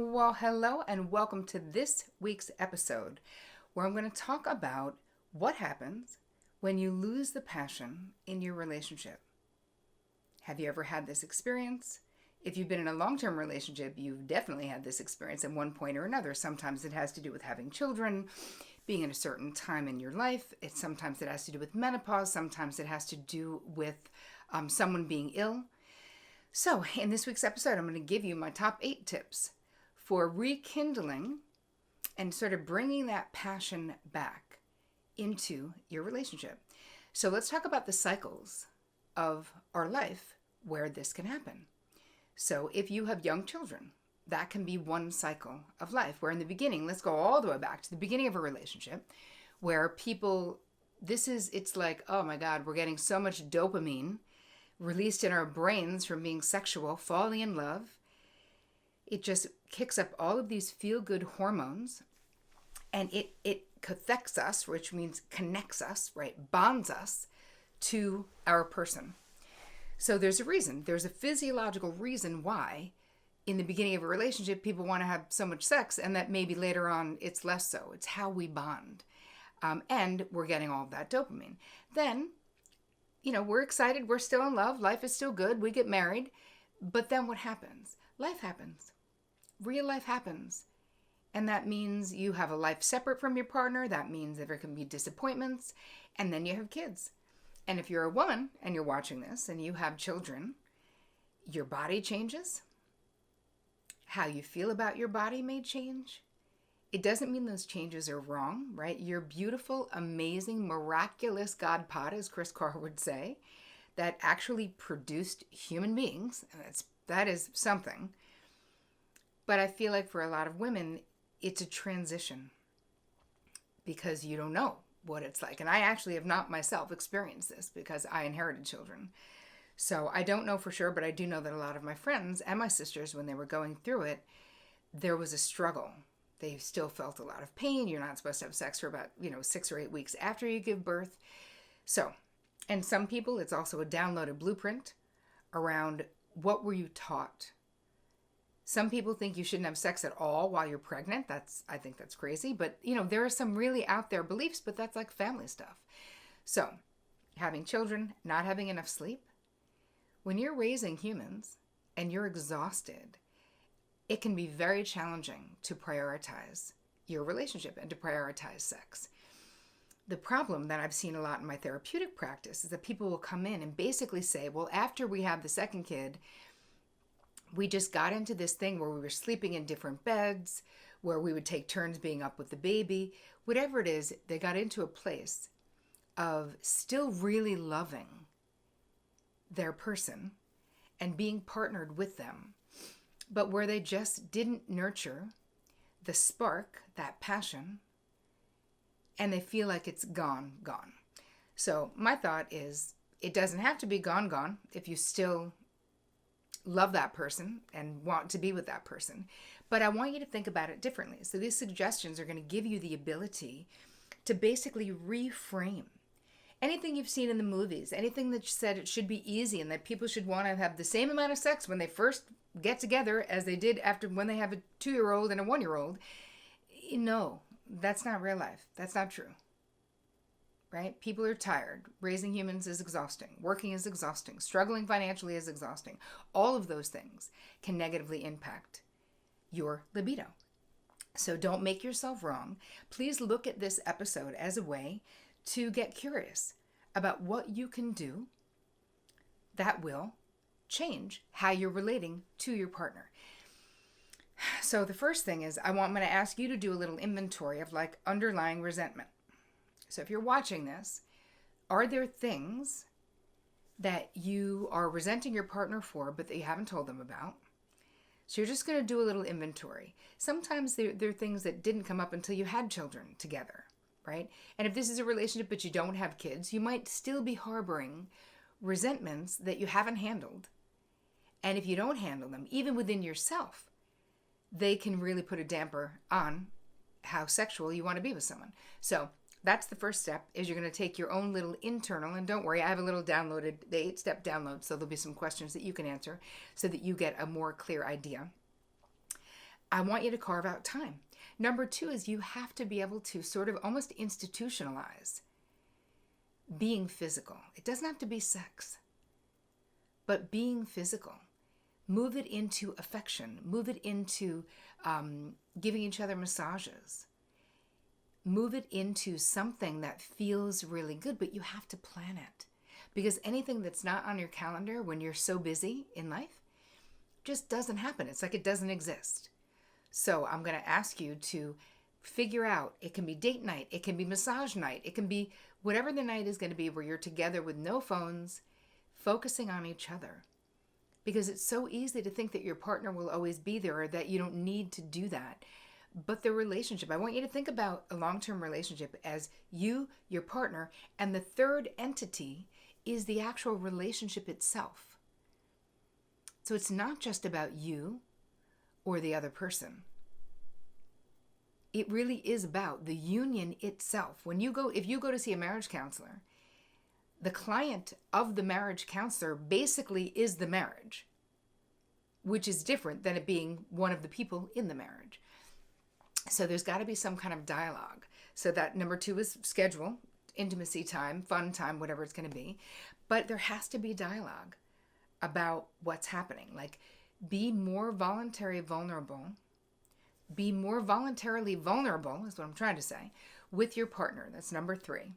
Well, hello and welcome to this week's episode where I'm going to talk about what happens when you lose the passion in your relationship. Have you ever had this experience? If you've been in a long-term relationship, you've definitely had this experience at one point or another. Sometimes it has to do with having children, being at a certain time in your life. Sometimes it has to do with menopause. Sometimes it has to do with someone being ill. So in this week's episode, I'm going to give you my top 8 tips for rekindling and sort of bringing that passion back into your relationship. So let's talk about the cycles of our life where this can happen. So if you have young children, that can be one cycle of life where in the beginning, let's go all the way back to the beginning of a relationship where it's like, oh my God, we're getting so much dopamine released in our brains from being sexual, falling in love. It just kicks up all of these feel-good hormones, and it cathects us, which means connects us, right? Bonds us to our person. So there's a reason. There's a physiological reason why in the beginning of a relationship people want to have so much sex, and that maybe later on it's less so. It's how we bond. And we're getting all of that dopamine. Then, we're excited. We're still in love. Life is still good. We get married. But then what happens? Life happens. Real life happens. And that means you have a life separate from your partner. That means that there can be disappointments. And then you have kids. And if you're a woman and you're watching this and you have children, your body changes. How you feel about your body may change. It doesn't mean those changes are wrong, right? You're beautiful, amazing, miraculous God pod, as Chris Carr would say, that actually produced human beings. And that is something. But I feel like for a lot of women, it's a transition because you don't know what it's like. And I actually have not myself experienced this because I inherited children. So I don't know for sure, but I do know that a lot of my friends and my sisters, when they were going through it, there was a struggle. They still felt a lot of pain. You're not supposed to have sex for about, 6 or 8 weeks after you give birth. So, and some people, it's also a downloaded blueprint around what were you taught. Some people think you shouldn't have sex at all while you're pregnant. I think that's crazy. But, there are some really out there beliefs, but that's like family stuff. So, having children, not having enough sleep. When you're raising humans and you're exhausted, it can be very challenging to prioritize your relationship and to prioritize sex. The problem that I've seen a lot in my therapeutic practice is that people will come in and basically say, well, after we have the second kid, we just got into this thing where we were sleeping in different beds, where we would take turns being up with the baby. Whatever it is, they got into a place of still really loving their person and being partnered with them, but where they just didn't nurture the spark, that passion, and they feel like it's gone. So my thought is it doesn't have to be gone if you still love that person and want to be with that person. But I want you to think about it differently. So these suggestions are going to give you the ability to basically reframe anything you've seen in the movies, anything that said it should be easy and that people should want to have the same amount of sex when they first get together as they did when they have a 2-year-old and a 1-year-old. No, that's not real life. That's not true. Right? People are tired. Raising humans is exhausting. Working is exhausting. Struggling financially is exhausting. All of those things can negatively impact your libido. So don't make yourself wrong. Please look at this episode as a way to get curious about what you can do that will change how you're relating to your partner. So the first thing is I'm going to ask you to do a little inventory of like underlying resentment. So if you're watching this, are there things that you are resenting your partner for, but that you haven't told them about? So you're just going to do a little inventory. Sometimes there are things that didn't come up until you had children together, right? And if this is a relationship but you don't have kids, you might still be harboring resentments that you haven't handled. And if you don't handle them, even within yourself, they can really put a damper on how sexual you want to be with someone. So that's the first step, is you're going to take your own little internal, and don't worry, I have a little downloaded, the 8-step download, so there'll be some questions that you can answer so that you get a more clear idea I want you to carve out time. Number 2 is you have to be able to sort of almost institutionalize being physical. It doesn't have to be sex, but being physical. Move it into affection. Move it into giving each other massages. Move it into something that feels really good, but you have to plan it. Because anything that's not on your calendar when you're so busy in life just doesn't happen. It's like it doesn't exist. So I'm going to ask you to figure out, it can be date night, it can be massage night, it can be whatever the night is going to be where you're together with no phones, focusing on each other. Because it's so easy to think that your partner will always be there or that you don't need to do that. But the relationship, I want you to think about a long-term relationship as you, your partner, and the third entity is the actual relationship itself. So it's not just about you or the other person. It really is about the union itself. If you go to see a marriage counselor, the client of the marriage counselor basically is the marriage, which is different than it being one of the people in the marriage. So there's got to be some kind of dialogue. So that number 2 is schedule, intimacy time, fun time, whatever it's going to be. But there has to be dialogue about what's happening. Like, be more voluntarily vulnerable. Be more voluntarily vulnerable is what I'm trying to say with your partner. That's number 3.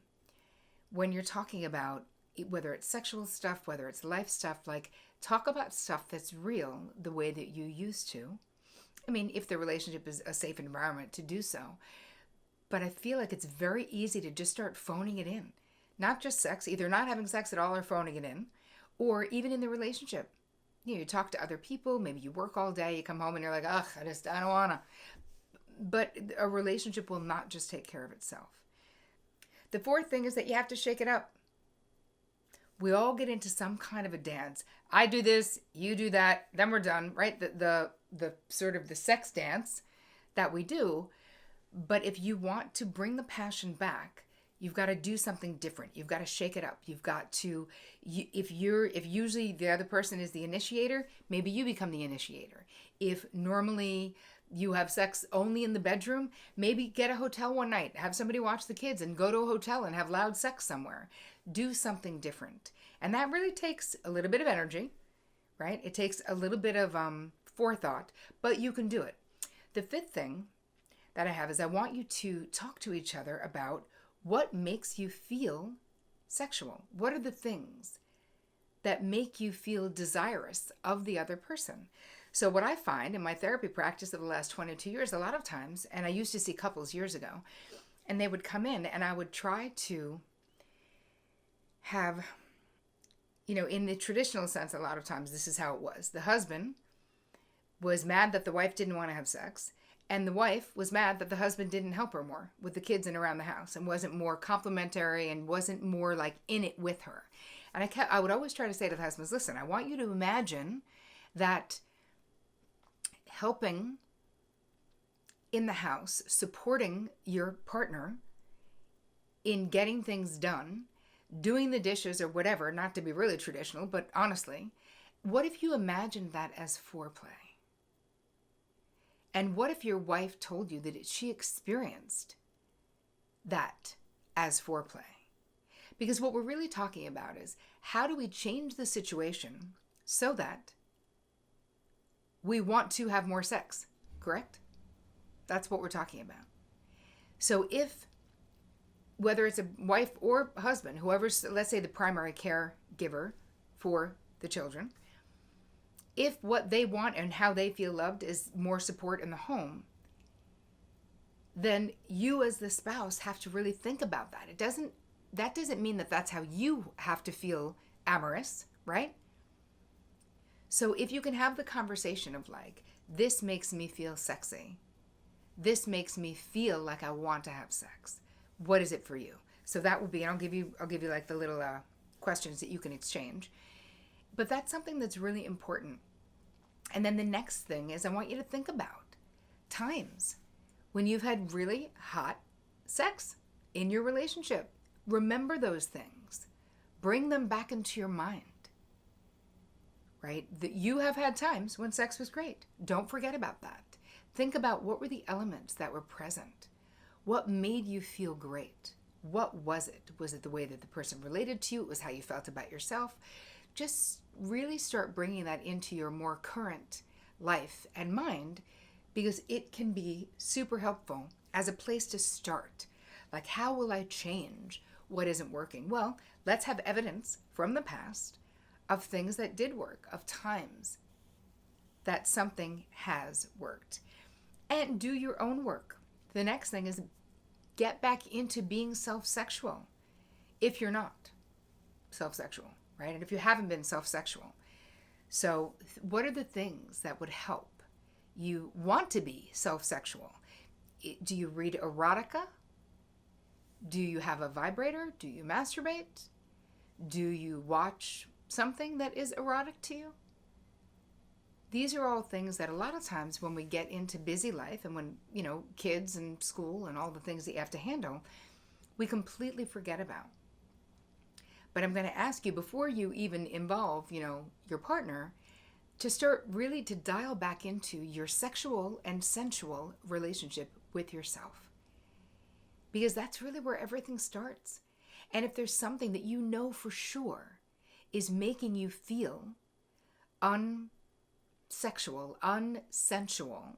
When you're talking about whether it's sexual stuff, whether it's life stuff, like talk about stuff that's real the way that you used to. I mean, if the relationship is a safe environment to do so. But I feel like it's very easy to just start phoning it in. Not just sex, either not having sex at all or phoning it in, or even in the relationship. You talk to other people, maybe you work all day, you come home and you're like, ugh, I don't want to. But a relationship will not just take care of itself. The 4th thing is that you have to shake it up. We all get into some kind of a dance. I do this, you do that, then we're done, right? The sort of the sex dance that we do. But if you want to bring the passion back, you've got to do something different. You've got to shake it up. You've got to, if usually the other person is the initiator, maybe you become the initiator. If normally you have sex only in the bedroom, maybe get a hotel one night, have somebody watch the kids and go to a hotel and have loud sex somewhere. Do something different. And that really takes a little bit of energy, right? It takes a little bit of forethought, but you can do it. The 5th thing that I have is I want you to talk to each other about what makes you feel sexual. What are the things that make you feel desirous of the other person? So what I find in my therapy practice of the last 22 years, a lot of times, and I used to see couples years ago, and they would come in and I would try to have, in the traditional sense, a lot of times this is how it was. The husband was mad that the wife didn't want to have sex, and the wife was mad that the husband didn't help her more with the kids and around the house and wasn't more complimentary and wasn't more like in it with her. And I would always try to say to the husbands, listen, I want you to imagine that helping in the house, supporting your partner in getting things done, doing the dishes or whatever, not to be really traditional, but honestly, what if you imagined that as foreplay? And what if your wife told you that she experienced that as foreplay? Because what we're really talking about is how do we change the situation so that we want to have more sex, correct? That's what we're talking about. So whether it's a wife or husband, whoever's, let's say, the primary caregiver for the children, if what they want and how they feel loved is more support in the home, then you as the spouse have to really think about that. That doesn't mean that that's how you have to feel amorous, right? So if you can have the conversation of like, this makes me feel sexy. This makes me feel like I want to have sex. What is it for you? So that would be, and I'll give you like the little questions that you can exchange. But that's something that's really important. And then the next thing is I want you to think about times when you've had really hot sex in your relationship. Remember those things. Bring them back into your mind. Right? That you have had times when sex was great. Don't forget about that. Think about what were the elements that were present. What made you feel great? What was it? Was it the way that the person related to you? It was how you felt about yourself? Just really start bringing that into your more current life and mind, because it can be super helpful as a place to start. Like, how will I change what isn't working? Well, let's have evidence from the past of things that did work, of times that something has worked. And do your own work. The next thing is get back into being self-sexual if you're not self-sexual, right? And if you haven't been self-sexual. So what are the things that would help you want to be self-sexual? Do you read erotica? Do you have a vibrator? Do you masturbate? Do you watch something that is erotic to you? These are all things that a lot of times when we get into busy life and when, kids and school and all the things that you have to handle, we completely forget about. But I'm going to ask you, before you even involve, your partner, to start really to dial back into your sexual and sensual relationship with yourself. Because that's really where everything starts. And if there's something that you know for sure is making you feel unsexual, unsensual,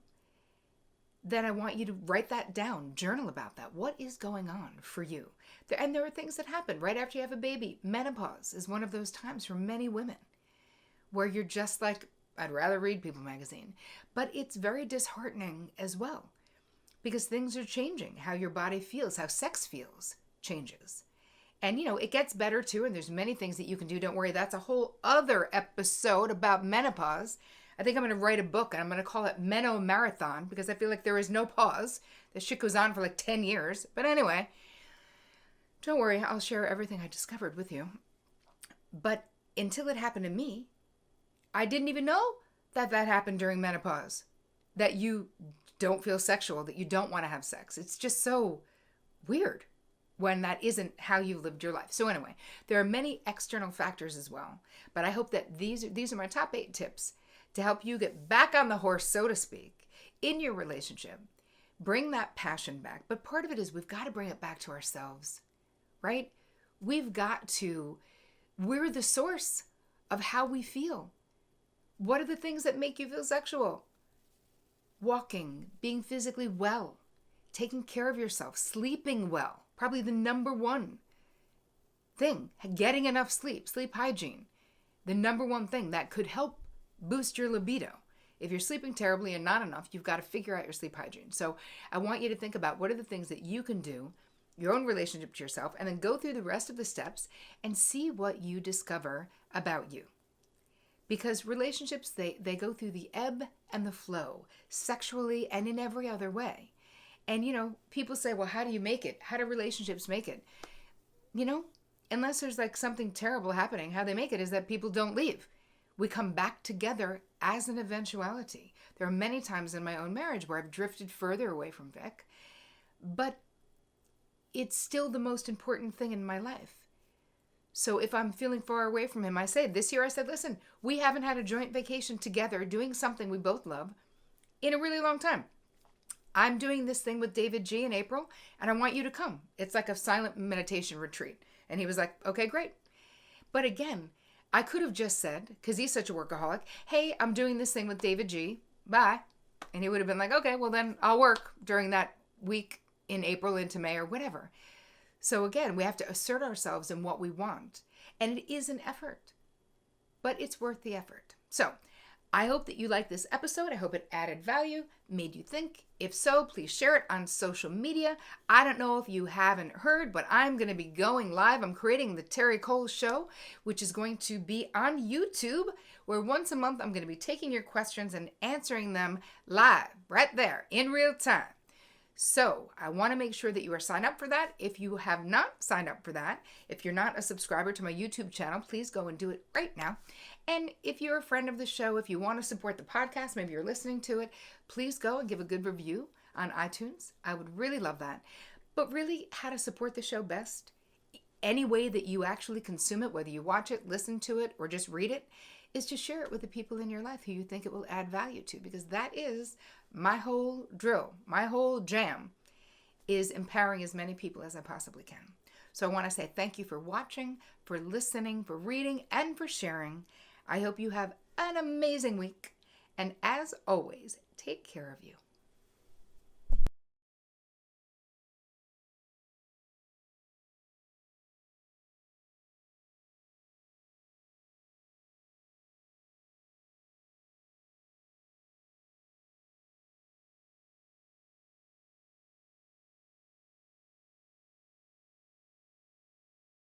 then I want you to write that down, journal about that. What is going on for you? And there are things that happen right after you have a baby. Menopause is one of those times for many women where you're just like, I'd rather read People magazine. But it's very disheartening as well, because things are changing. How your body feels, how sex feels changes. And, it gets better too, and there's many things that you can do. Don't worry, that's a whole other episode about menopause. I think I'm going to write a book, and I'm going to call it Meno Marathon, because I feel like there is no pause. This shit goes on for like 10 years. But anyway, don't worry, I'll share everything I discovered with you. But until it happened to me, I didn't even know that happened during menopause, that you don't feel sexual, that you don't want to have sex. It's just so weird when that isn't how you lived your life. So anyway, there are many external factors as well. But I hope that these are my top 8 tips to help you get back on the horse, so to speak, in your relationship. Bring that passion back. But part of it is we've got to bring it back to ourselves, right? We're the source of how we feel. What are the things that make you feel sexual? Walking, being physically well, taking care of yourself, sleeping well. Probably the number one thing, getting enough sleep hygiene. The number one thing that could help boost your libido. If you're sleeping terribly and not enough, you've got to figure out your sleep hygiene. So I want you to think about what are the things that you can do, your own relationship to yourself, and then go through the rest of the steps and see what you discover about you. Because relationships, they go through the ebb and the flow, sexually and in every other way. And, people say, well, how do you make it? How do relationships make it? Unless there's like something terrible happening, how they make it is that people don't leave. We come back together as an eventuality. There are many times in my own marriage where I've drifted further away from Vic, but it's still the most important thing in my life. So if I'm feeling far away from him, this year I said, listen, we haven't had a joint vacation together doing something we both love in a really long time. I'm doing this thing with David G in April, and I want you to come. It's like a silent meditation retreat. And he was like, okay, great. But again, I could have just said, because he's such a workaholic, hey, I'm doing this thing with David G. Bye. And he would have been like, okay, well then I'll work during that week in April into May or whatever. So again, we have to assert ourselves in what we want. And it is an effort, but it's worth the effort. So I hope that you liked this episode. I hope it added value, made you think. If so, please share it on social media. I don't know if you haven't heard, but I'm going to be going live. I'm creating the Terri Cole Show, which is going to be on YouTube, where once a month I'm going to be taking your questions and answering them live, right there, in real time. So I want to make sure that you are signed up for that. If you have not signed up for that, if you're not a subscriber to my YouTube channel, please go and do it right now. And if you're a friend of the show, if you want to support the podcast, maybe you're listening to it, please go and give a good review on iTunes. I would really love that. But really, how to support the show best, any way that you actually consume it, whether you watch it, listen to it, or just read it, is to share it with the people in your life who you think it will add value to, because that is my whole drill, my whole jam is empowering as many people as I possibly can. So I want to say thank you for watching, for listening, for reading, and for sharing. I hope you have an amazing week. And as always, take care of you.